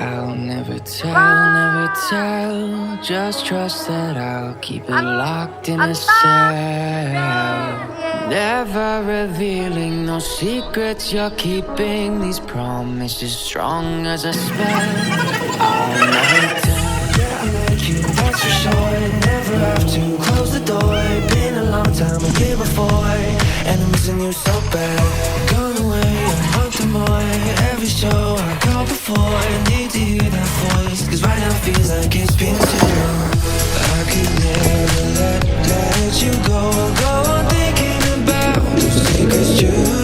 I'll never tell. Just trust that I'll keep it locked in a cell. Never revealing no secrets you're keeping. These promises strong as a spell. I'll never tell. Yeah, I like you, that's for sure. Never have to close the door. Been a long time, a year before, and I'm missing you so bad. Gone away, a month or more. Every show I go before, I need to hear that voice, cause right now feels like it's been too long. I could never let you go on thinking about those secrets true.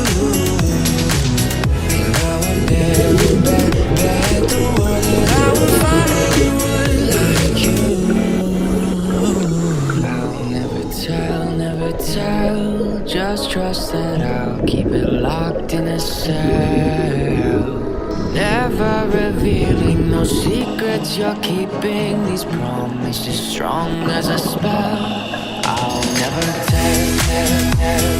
And I would never bet the world that I would find anyone like you. I'll never tell. Just trust that I'll keep it locked in a cell. Never revealing no secrets you're keeping. These promises strong as a spell. I'll never tell.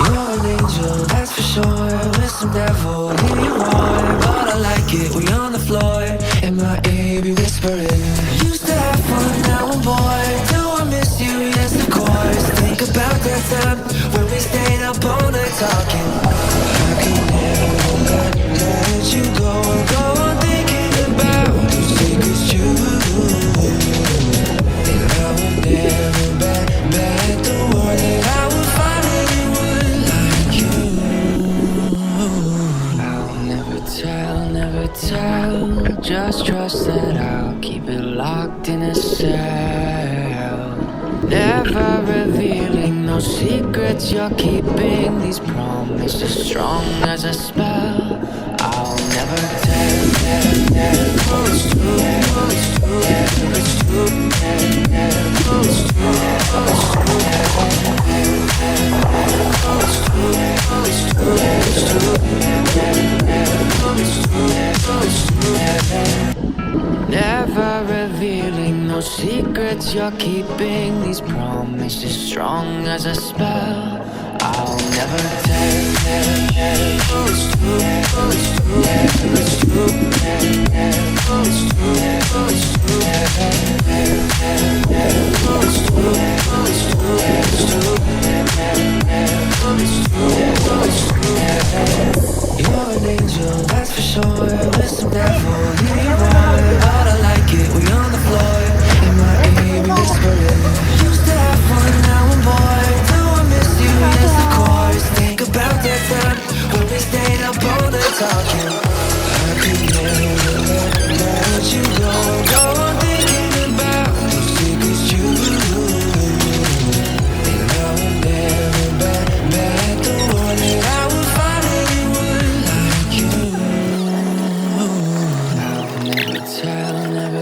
You're an angel, that's for sure. With some devil in your heart, but I like it. We on the floor, and my ear be whispering. Used to have fun, now I'm bored. Do I miss you? Yes, of course. Think about that time when we stayed up all night talking. I could never let you go on thinking about those secrets true. And I would never bet the world that I would find anyone like you. I'll never tell. Just trust that I'll keep it locked in a cell. Never revealing no secrets you're keeping. These promises strong as a spell. I'll never tell. It's true. It's true. It's true. It's never revealing no secrets you're keeping. These promises strong as a spell. I'll never tell. It's true. It's true. It's true. It's true. It's true. You're an angel, that's for sure. With some devil in your heart, but I like it. We on the floor, and my ear be whispering. Used to have fun, now I'm bored. Do I miss you? Yes, of course. Think about that time when we stayed up all night talking. I could never let you go on thinking about those secrets true. And I would never bet the world that I would find anyone like you. I'll never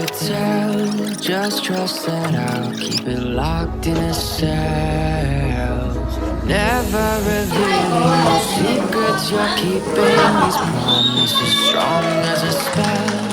tell. Just trust that I'll keep it locked in a cell. Never revealing no secrets you're keeping. These promises strong as a spell.